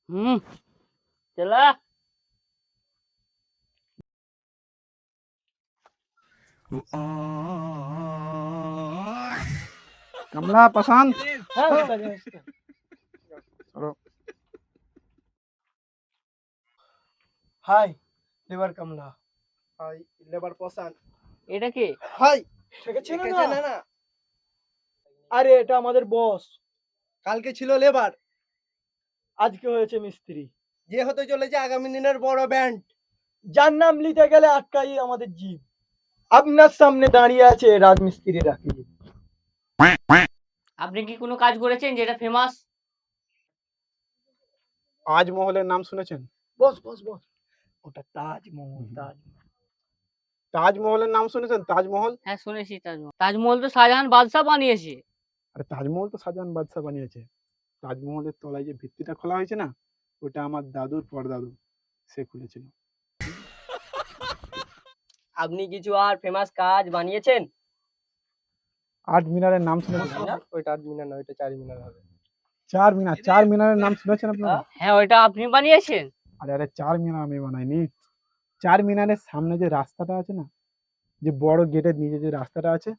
हम्म। चला। कमला पसंद। हाँ उसका जो उसका। चलो। হাই লেবার কামলা। হাই লেবার পসান। এটা কি? হাই একে চেনে না। আরে এটা আমাদের বস, কালকে ছিল লেবার, আজকে হয়েছে মিস্ত্রি। যে হতে চলেছে আগামী দিনের বড় ব্যান্ড, যার নাম নিতে গেলে আটকাই আমাদের জিভ। আপনার সামনে দাঁড়িয়ে আছে রাজমিস্ত্রি রাকিব। আপনি কি কোনো কাজ করেছেন যেটা ফেমাস? তাজমহলের নাম শুনেছেন? বস বস বস, ওটা তাজমহল। তাজমহলের নাম শুনেছেন? তাজমহল। হ্যাঁ শুনেছি তাজমহল। তাজমহল তো শাহজাহান বাদশাহ বানিয়েছে। আরে তাজমহল তো শাহজাহান বাদশাহ বানিয়েছে। তাজমহলের তলায় যে ভিত্তিটা খোলা হয়েছে না, ওটা আমার দাদুর পরদাদু সে খুলেছিল। আপনি কিছু আর ফেমাস কাজ বানিয়েছেন? আট মিনারের নাম শুনেছেন? ওইটা 8 মিনার না, ওইটা 4 মিনার হবে। চার মিনার, চার মিনারের নাম শুনেছেন আপনারা? হ্যাঁ ওইটা আপনি বানিয়েছেন? আরে আরে চার মিনার আমি বানাইনি। চার মিনারের সামনে যে রাস্তাটা আছে না, যে বড় গেটের নিচে যে রাস্তাটা আছে,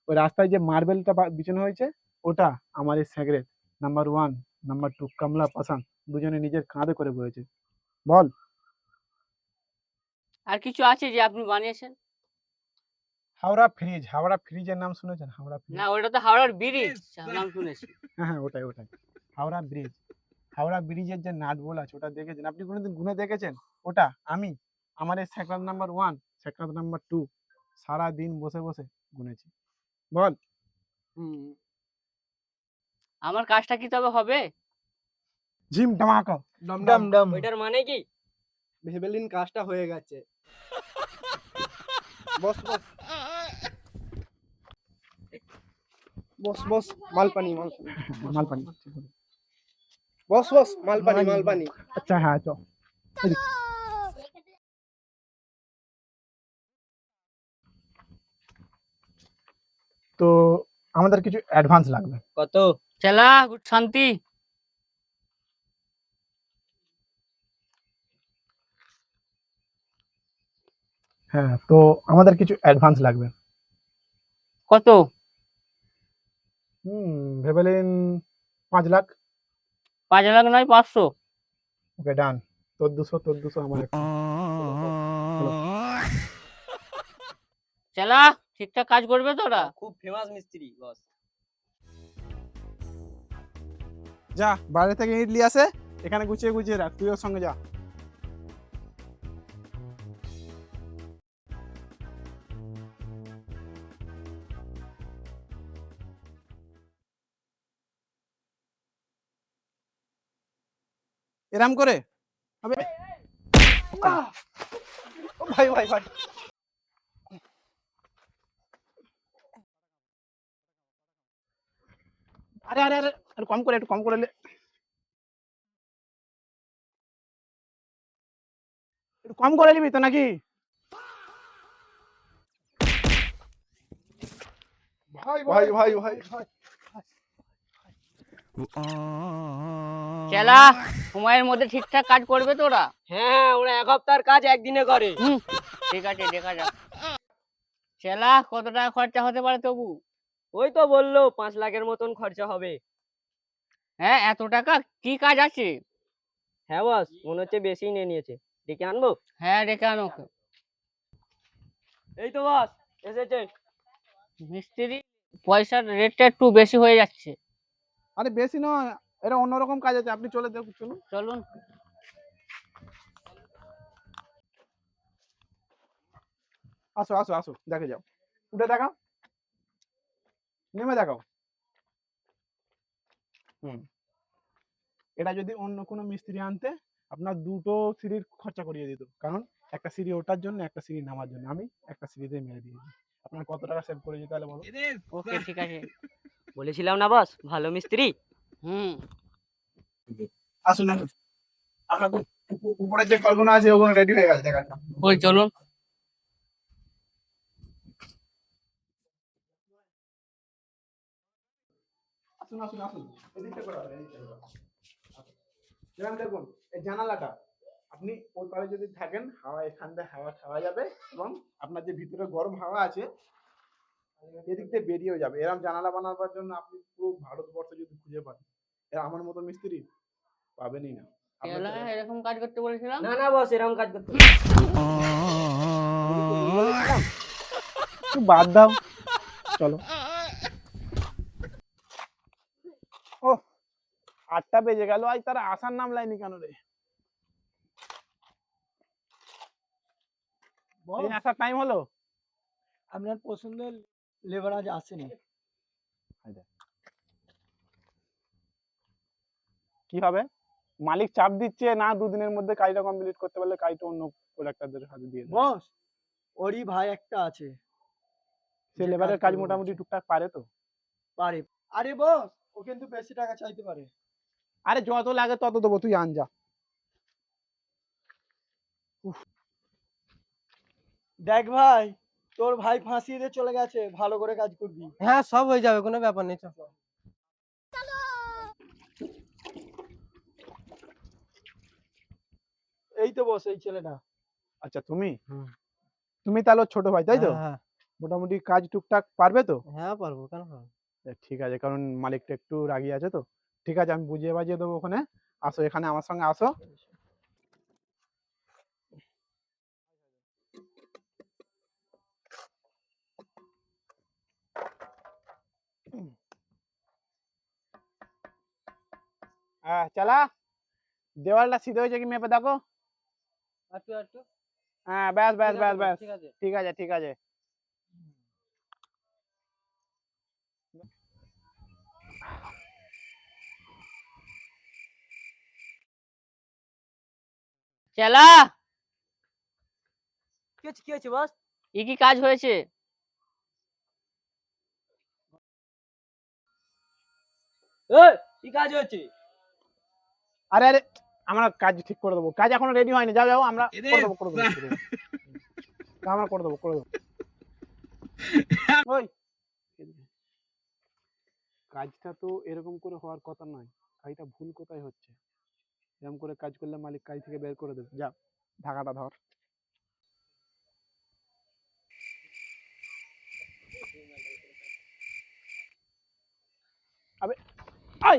ওই রাস্তায় যে মার্বেলটা বিছানো হয়েছে, ওটা আমার এই সেক্রেট নাম্বার 1 নাম্বার 2 কমলা পাসান দুজনে নিজের কাঁধে করে বয়েছে। বল। আর কিছু আছে যে আপনি বানিয়েছেন? হাওড়া ফ্রিজ, হাওড়া ফ্রিজের নাম শুনেছেন? হাওড়া ফ্রিজ। না ওটা তো হাওড়ার ব্রিজ নাম শুনেছি। হ্যাঁ ওটাই ওটাই হাওড়া ব্রিজ। হাওড়া ব্রিজের যে নাট বল আছে ওটা দেখেছেন? আপনি কোনোদিন গুনে দেখেছেন? ওটা আমি আমার এই সেক্টর নাম্বার 1 সেক্টর নাম্বার 2 সারা দিন বসে বসে গুনেছি। বল। আমার কাজটা কি তবে হবে? জিম ধামাকা। ডাম ডাম। ওইটার মানে কি? ভেবেলিন কাজটা হয়ে গেছে। বস বস বস বস, মালপানি মালপানি। মালপানি। বস বস, মালপানি মালপানি। আচ্ছা হ্যাঁ চল। তো আমাদের কিছু অ্যাডভান্স লাগবে। কত? চলা গুড শান্তি। হ্যাঁ তো আমাদের কিছু অ্যাডভান্স লাগবে। কত? ভেবেলেন 5 লাখ। 5 লাখ নয় 500। ওকে ডান। তোর 200 আমার 100। চলো। চলা ঠিকঠাক কাজ করবে তো ওরা? খুব ফেমাস মিস্ত্রি বস। যা বাইরে থেকে ইট নিয়ে আসে, এখানে গুছিয়ে গুছিয়ে রাখ, তুই ওর সঙ্গে যা। এরাম করে হবে? ও ভাই ভাই ভাই, আরে আরে আরে একটু কম করে, একটু কম করে একটু কম করে নিবি তো নাকি? ভাই ভাই ভাই ভাই ভাই। চলা সময়ের মধ্যে ঠিকঠাক কাজ করবে তো ওরা? হ্যাঁ, ওরা 1 সপ্তাহের কাজ একদিনে করে। ঠিক আছে দেখা যাক। চলা কত টাকা খরচা হতে পারে তবু? ওই তো বললো 5 লাখের মতন খরচা হবে। হ্যাঁ এত টাকা? কি কাজ আছে? হ্যাঁ বস, মনে হচ্ছে বেশি নিয়ে নিয়েছে। ডেকে আনবো? হ্যাঁ ডেকে আনো ওকে। এই তো বস এসেছে। মিস্ত্রি পয়সার রেটটা একটু বেশি হয়ে যাচ্ছে। আরে বেশি নয়, এটা অন্যরকম কাজ আছে, আপনি চলে দেখুন, চলুন। চলুন। আসো আসো আসো, দেখে যাও, উঠে দেখাও, নেমে দেখাও। এটা যদি অন্য কোনো মিস্ত্রি আনতে আপনার দুটো সিঁড়ির খরচা করিয়ে দিত, কারণ একটা সিঁড়ি ওঠার জন্য একটা সিঁড়ি নামার জন্য আমি একটা সিঁড়িতে মেরে দিয়েছি। আপনার কত টাকা সেভ করে যেতে হলে বলো? ওকে ঠিক আছে। বলেছিলাম না বস, ভালো মিস্ত্রি। আসুন আসুন, আপনার উপরের যে কলগুলো আছে ওগুলো রেডি হয়ে গেছে, দেখা যাক। ওই চলুন। আসুন আসুন আসুন, এদিকটা করে আসুন, এদিকটা করে আসুন। যেমন দেখুন এই জানালাটা আপনি ওই পারে যদি থাকেন হাওয়া এখান থেকে হাওয়া খাওয়া যাবে এবং আপনার যে ভিতরে গরম হাওয়া আছে এদিক দিয়ে বেরিয়েও যাবে। এরকম জানালা বানাবার জন্য আপনি পুরো ভারতবর্ষে যদি খুঁজে পান আমার মতো মিস্ত্রি পাবেনই না। আপনার চেলা এরকম কাজ করতে বলেছিলাম। না না বস, এরকম কাজ করতে একটু বাদ দাও, চলো। ও 8টা বেজে গেল, আজ তারা আসার নাম লাইনি কেন রে? এই আসার টাইম হলো। আপনার পছন্দের লেবার আজ আসেনি। কি হবে? মালিক চাপ দিচ্ছে না, 2 দিনের মধ্যে কাজটা কমপ্লিট করতে পারলে কাজটা অন্য প্রোডাক্টরদের হাতে দিয়ে দেবে। বস ওরই ভাই একটা আছে, সে যে লেবারের কাজ কাজ করবে মোটামুটি বলছে। টুকটাক পারে তো। পারে। আরে বস ও কিন্তু বেশি টাকা চাইতে পারে। আরে যত লাগে তত দেবো, তুই আন যা। দেখ ভাই, তোর ভাই ফাঁসিয়ে দিয়ে চলে গেছে, ভালো করে কাজ করবি। হ্যাঁ, সব হয়ে যাবে, কোনো ব্যাপার নেই। এই তো বস এই ছেলেটা। আচ্ছা তুমি হুম। তুমি তাহলে ওর ছোট ভাই তাই তো? হ্যাঁ মোটামুটি কাজ টুকটাক পারবে তো? হ্যাঁ, পারবো, কেন পারবো? ঠিক আছে, কারণ মালিকটা একটু রাগি আছে তো। ঠিক আছে, আমি বুঝিয়ে বাজিয়ে দেবো ওখানে। আসো এখানে আমার সঙ্গে আসো। হ্যাঁ চালা, দেওয়ালটা সিধে হয়েছে কি মেপে দেখো। একটু একটু হ্যাঁ ব্যাস ব্যাস ব্যাস ব্যাস, ঠিক আছে। ঠিক আছে ঠিক আছে। চেলা কি হয়েছে বস? কি কাজ হয়েছে? এই, কি কাজ হয়েছে? আরে আরে, আমরা কাজ ঠিক করে দেবো, কাজ এখনো রেডি হয়নি, যাও যাও, আমরা করে দেবো করে দেবো করে দেবো। আমরা করে দেবো করে দেবো। ওই কাজটা তো এরকম করে হওয়ার কথা নয়, কাজটা ভুল কোথায় হচ্ছে। এরকম করে কাজ করলে মালিক কাজ থেকে বের করে দেবে। যা ঢাকাটা ধর। আবে আই,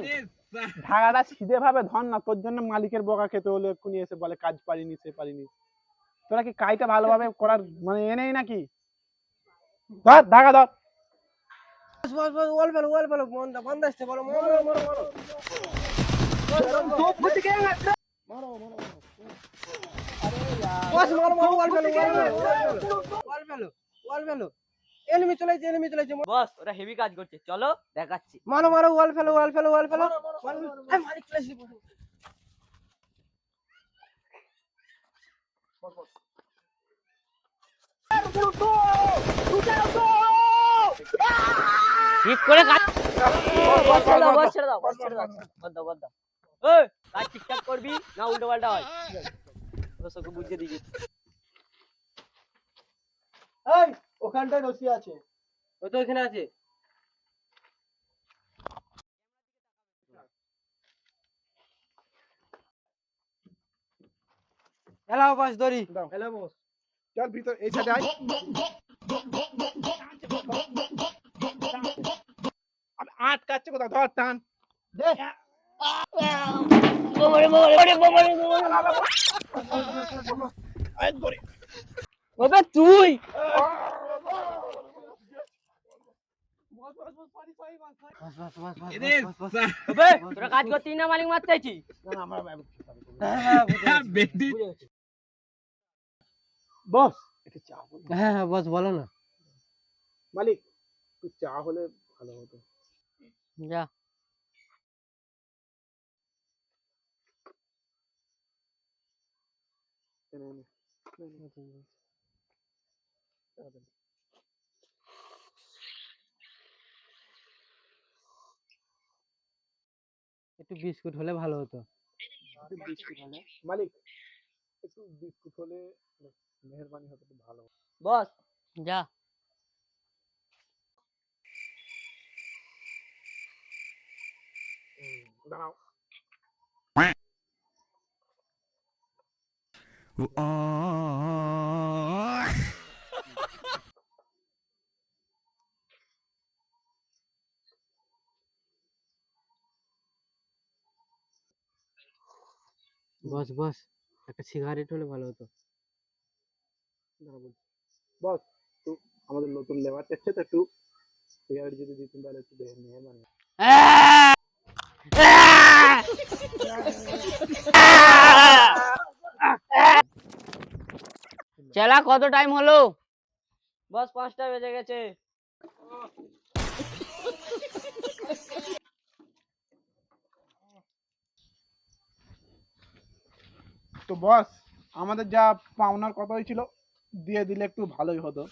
ঢাকাটা সিধে ভাবে ধর না, তোর জন্য মালিকের বকা খেতে হলো। এক্ষুনি এসে বলে কাজ পারিনি সে পারিনি। তোরা কি কাজটা ভালোভাবে করার মানে এনেই নাকি? ধর ঢাকা ধর। বস বস বস, ওয়াল ফেলো, বন্ধ আসছে, বলো মারো মারো মারো। বস মারো মারো, ওয়াল ফেলো, ওয়াল ফেলো। এনিমি চলেছে। বস ওরা হেভি কাজ করছে, চলো দেখাচ্ছি। মারো মারো, ওয়াল ফেলো। এই মালিক চলে এসেছে। ঠিক করে কাজ। বস ছেড়ে দাও, বাদ দাও। এই, কাজ ঠিকঠাক করবি না উল্টো পাল্টা হয়? বস ওকে বুঝিয়ে দিবি। এই ওখানটায় রশি আছে। ও তো এখানে আছে। এলাও বাস দড়ি। দাও। Hello boss. চল ভিতর, এই সাইডে আয়। আবে আটকাচ্ছে কোথাও, ধর টান। দে। আয় ধরে। ওবে তুই ওবে তোরা কাজ করছিস না, মালিক মারতে চাইছি। বস একটু চা বল। হ্যাঁ বস বলো না। মালিক একটু চা হলে ভালো হতো। যা এনে, এনে। একটু বিস্কুট হলে ভালো হতো। একটু বিস্কুট হলে মালিক, একটু বিস্কুট হলে মেহেরবানি হতো, একটু ভালো হতো। বস যা দাঁড়াও। বস বস, একটা সিগারেট হলে ভালো হতো। বস, একটু আমাদের নতুন লেবার এসছে তো, একটু সিগারেট যদি দিতেন তাহলে একটু দেখে নিয়ে মানে। চেলা কত টাইম হলো? বস 5টা বেজে গেছে। তো বস, আমাদের যা পাওনার কথা হয়েছিল দিয়ে দিলে একটু ভালোই হতো।